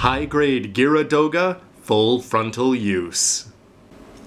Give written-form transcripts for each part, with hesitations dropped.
high-grade Geara Doga, full frontal use.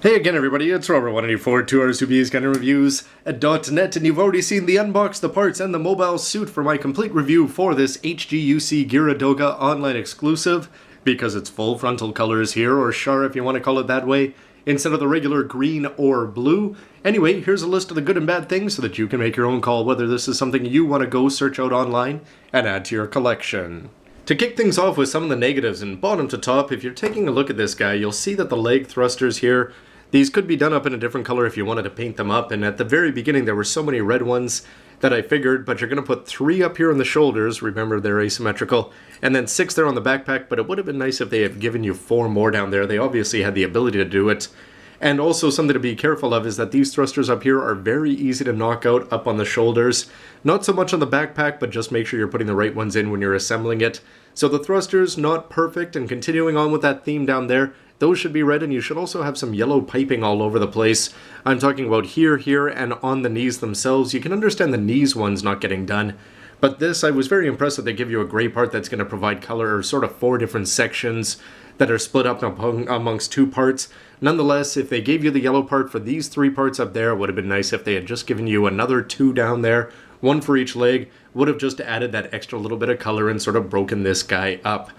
Hey again everybody, it's Robert184, 2Rs2Bs Gundam Reviews at .net, and you've already seen the unbox, the parts, and the mobile suit for my complete review for this HGUC Geara Doga online exclusive, because it's full frontal colors here, or char if you want to call it that way, instead of the regular green or blue. Anyway, here's a list of the good and bad things so that you can make your own call whether this is something you want to go search out online and add to your collection. To kick things off with some of the negatives, and bottom to top, if you're taking a look at this guy, you'll see that the leg thrusters here, these could be done up in a different color if you wanted to paint them up, and at the very beginning there were so many red ones that I figured, but you're going to put 3 up here on the shoulders, remember they're asymmetrical, and then 6 there on the backpack, but it would have been nice if they had given you 4 more down there. They obviously had the ability to do it. And also something to be careful of is that these thrusters up here are very easy to knock out up on the shoulders. Not so much on the backpack, but just make sure you're putting the right ones in when you're assembling it. So the thrusters, not perfect, and continuing on with that theme down there, those should be red, and you should also have some yellow piping all over the place. I'm talking about here, and on the knees themselves. You can understand the knees ones not getting done. But this, I was very impressed that they give you a gray part that's going to provide color, or sort of 4 different sections that are split up amongst 2 parts. Nonetheless, if they gave you the yellow part for these 3 parts up there, it would have been nice if they had just given you another 2 down there, 1 for each leg, would have just added that extra little bit of color and sort of broken this guy up.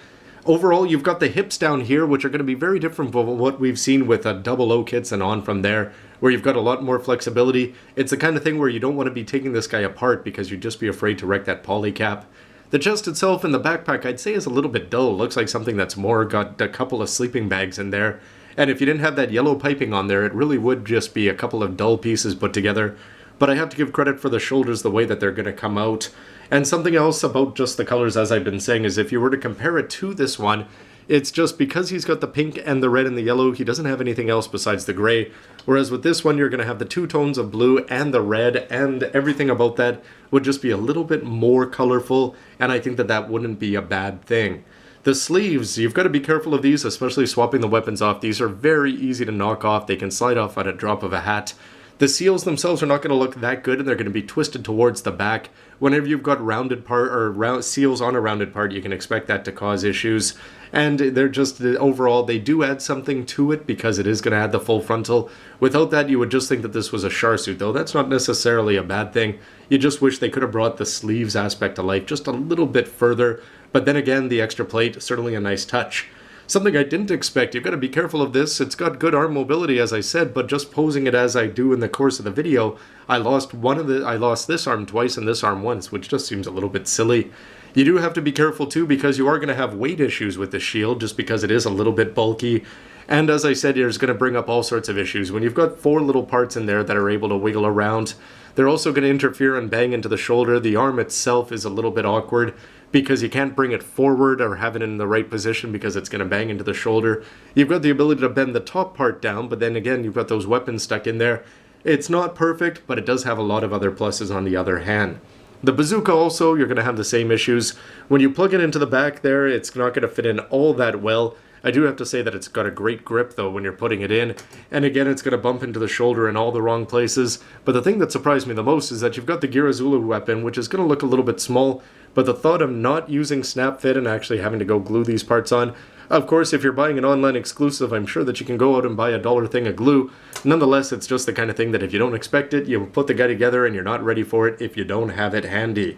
Overall, you've got the hips down here, which are going to be very different from what we've seen with double O kits and on from there, where you've got a lot more flexibility. It's the kind of thing where you don't want to be taking this guy apart because you'd just be afraid to wreck that poly cap. The chest itself and the backpack, I'd say, is a little bit dull. It looks like something that's more got a couple of sleeping bags in there. And if you didn't have that yellow piping on there, it really would just be a couple of dull pieces put together. But I have to give credit for the shoulders, the way that they're going to come out. And something else about just the colors, as I've been saying, is if you were to compare it to this one, it's just because he's got the pink and the red and the yellow, he doesn't have anything else besides the gray. Whereas with this one, you're going to have the 2 tones of blue and the red, and everything about that would just be a little bit more colorful, and I think that that wouldn't be a bad thing. The sleeves, you've got to be careful of these, especially swapping the weapons off. These are very easy to knock off. They can slide off at a drop of a hat. The seals themselves are not going to look that good, and they're going to be twisted towards the back. Whenever you've got rounded part or seals on a rounded part, you can expect that to cause issues. And they're just, overall, they do add something to it because it is going to add the full frontal. Without that, you would just think that this was a char suit, though. That's not necessarily a bad thing. You just wish they could have brought the sleeves aspect to life just a little bit further. But then again, the extra plate, certainly a nice touch. Something I didn't expect, you've got to be careful of this. It's got good arm mobility, as I said, but just posing it as I do in the course of the video, I lost this arm twice and this arm once, which just seems a little bit silly. You do have to be careful too, because you are going to have weight issues with the shield, just because it is a little bit bulky. And as I said, it's going to bring up all sorts of issues. When you've got 4 little parts in there that are able to wiggle around, they're also going to interfere and bang into the shoulder. The arm itself is a little bit awkward because you can't bring it forward or have it in the right position because it's going to bang into the shoulder. You've got the ability to bend the top part down, but then again, you've got those weapons stuck in there. It's not perfect, but it does have a lot of other pluses on the other hand. The bazooka also, you're going to have the same issues. When you plug it into the back there, it's not going to fit in all that well. I do have to say that it's got a great grip, though, when you're putting it in. And again, it's going to bump into the shoulder in all the wrong places. But the thing that surprised me the most is that you've got the Geara Zulu weapon, which is going to look a little bit small. But the thought of not using snap fit and actually having to go glue these parts on, of course, if you're buying an online exclusive, I'm sure that you can go out and buy a $1 thing of glue. Nonetheless, it's just the kind of thing that if you don't expect it, you put the guy together and you're not ready for it if you don't have it handy.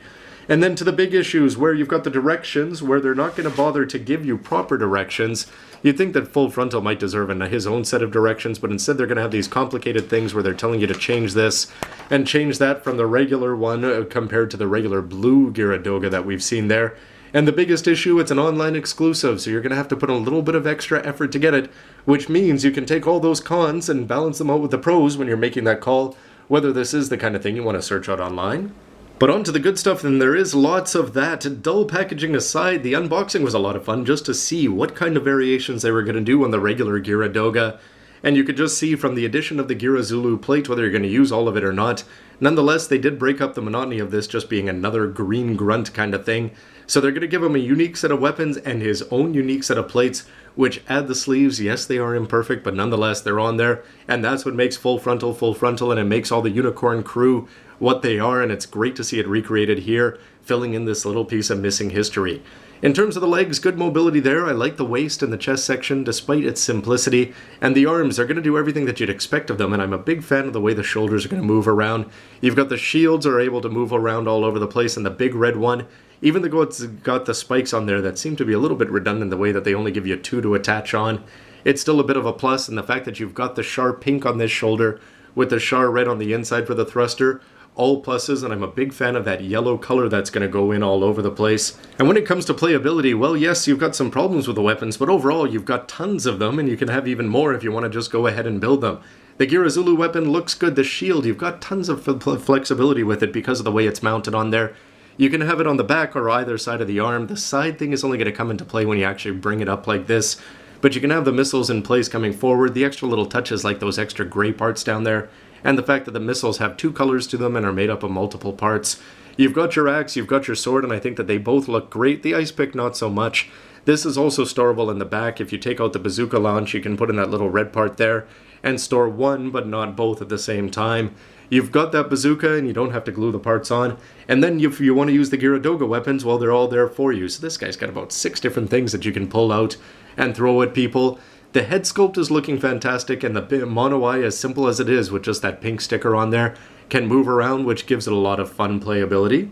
And then to the big issues, where you've got the directions, where they're not going to bother to give you proper directions. You'd think that full frontal might deserve his own set of directions, but instead they're going to have these complicated things where they're telling you to change this and change that from the regular one compared to the regular blue Geara Doga that we've seen there. And the biggest issue, it's an online exclusive, so you're going to have to put a little bit of extra effort to get it, which means you can take all those cons and balance them out with the pros when you're making that call, whether this is the kind of thing you want to search out online. But on to the good stuff, and there is lots of that. Dull packaging aside, the unboxing was a lot of fun just to see what kind of variations they were going to do on the regular Geara Doga. And you could just see from the addition of the Geara Zulu plate whether you're going to use all of it or not. Nonetheless, they did break up the monotony of this just being another green grunt kind of thing. So they're going to give him a unique set of weapons and his own unique set of plates, which add the sleeves. Yes, they are imperfect, but nonetheless, they're on there. And that's what makes full frontal, and it makes all the unicorn crew what they are, and it's great to see it recreated here. filling in this little piece of missing history. In terms of the legs, good mobility there. I like the waist and the chest section despite its simplicity, and the arms are going to do everything that you'd expect of them, and I'm a big fan of the way the shoulders are going to move around. You've got the shields are able to move around all over the place, and the big red one, even though it's got the spikes on there that seem to be a little bit redundant the way that they only give you 2 to attach on, it's still a bit of a plus, and the fact that you've got the Char pink on this shoulder with the Char red on the inside for the thruster, all pluses, and I'm a big fan of that yellow color that's going to go in all over the place. And when it comes to playability, well, yes, you've got some problems with the weapons, but overall you've got tons of them, and you can have even more if you want to just go ahead and build them. The Geara Zulu weapon looks good. The shield, you've got tons of flexibility with it because of the way it's mounted on there. You can have it on the back or either side of the arm. The side thing is only going to come into play when you actually bring it up like this. But you can have the missiles in place coming forward, the extra little touches like those extra gray parts down there, and the fact that the missiles have 2 colors to them and are made up of multiple parts. You've got your axe, you've got your sword, and I think that they both look great. The ice pick, not so much. This is also storable in the back. If you take out the bazooka launch, you can put in that little red part there and store one, but not both at the same time. You've got that bazooka, and you don't have to glue the parts on. And then if you want to use the Geara Doga weapons, well, they're all there for you. So this guy's got about 6 different things that you can pull out and throw at people. The head sculpt is looking fantastic, and the mono eye, as simple as it is with just that pink sticker on there, can move around, which gives it a lot of fun playability.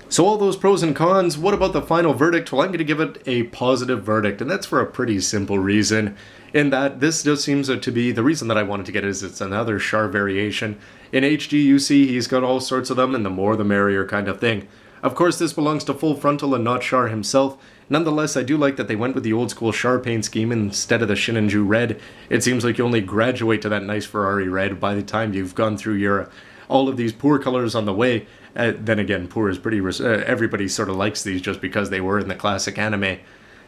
So all those pros and cons, what about the final verdict? Well, I'm going to give it a positive verdict, and that's for a pretty simple reason, in that this just seems to be, the reason that I wanted to get it is it's another Char variation. In HGUC, he's got all sorts of them, and the more the merrier kind of thing. Of course, this belongs to Full Frontal and not Char himself. Nonetheless, I do like that they went with the old school Char paint scheme instead of the Shinanju red. It seems like you only graduate to that nice Ferrari red by the time you've gone through your all of these poor colors on the way. Then again, poor is pretty... everybody sort of likes these just because they were in the classic anime.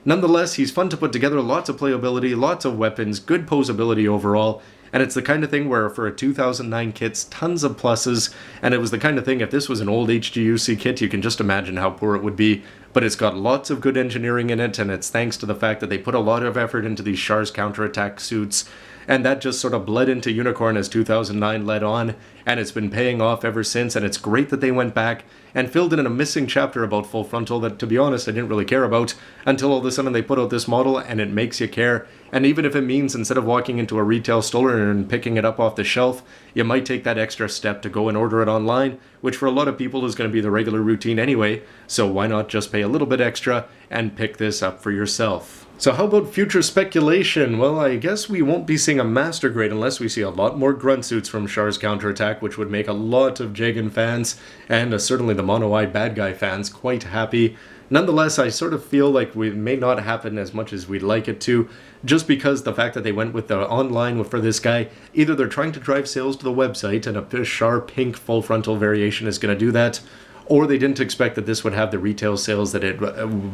Nonetheless, he's fun to put together, lots of playability, lots of weapons, good posability overall, and it's the kind of thing where for a 2009 kit's tons of pluses, and it was the kind of thing, if this was an old HGUC kit, you can just imagine how poor it would be, but it's got lots of good engineering in it, and it's thanks to the fact that they put a lot of effort into these Char's counterattack suits, and that just sort of bled into Unicorn as 2009 led on, and it's been paying off ever since, and it's great that they went back and filled in a missing chapter about Full Frontal that, to be honest, I didn't really care about, until all of a sudden they put out this model, and it makes you care. And even if it means instead of walking into a retail store and picking it up off the shelf, you might take that extra step to go and order it online, which for a lot of people is going to be the regular routine anyway, so why not just pay a little bit extra and pick this up for yourself? So how about future speculation? Well, I guess we won't be seeing a master grade unless we see a lot more grunt suits from Char's counterattack, which would make a lot of Jagan fans, and certainly the mono-eye bad guy fans, quite happy. Nonetheless, I sort of feel like it may not happen as much as we'd like it to, just because the fact that they went with the online for this guy, either they're trying to drive sales to the website, and a Char pink Full Frontal variation is going to do that, or they didn't expect that this would have the retail sales that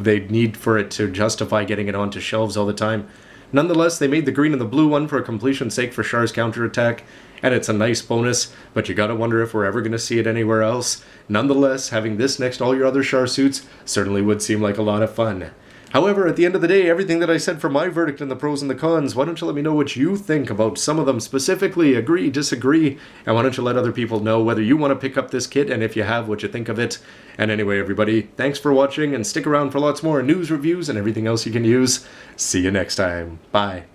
they'd need for it to justify getting it onto shelves all the time. Nonetheless, they made the green and the blue one for completion's sake for Char's counterattack, and it's a nice bonus, but you gotta wonder if we're ever gonna see it anywhere else. Nonetheless, having this next to all your other Char suits certainly would seem like a lot of fun. However, at the end of the day, everything that I said for my verdict and the pros and the cons, why don't you let me know what you think about some of them specifically, agree, disagree, and why don't you let other people know whether you want to pick up this kit, and if you have, what you think of it. And anyway, everybody, thanks for watching, and stick around for lots more news, reviews, and everything else you can use. See you next time. Bye.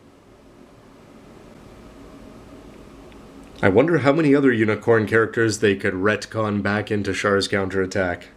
I wonder how many other Unicorn characters they could retcon back into Char's counterattack.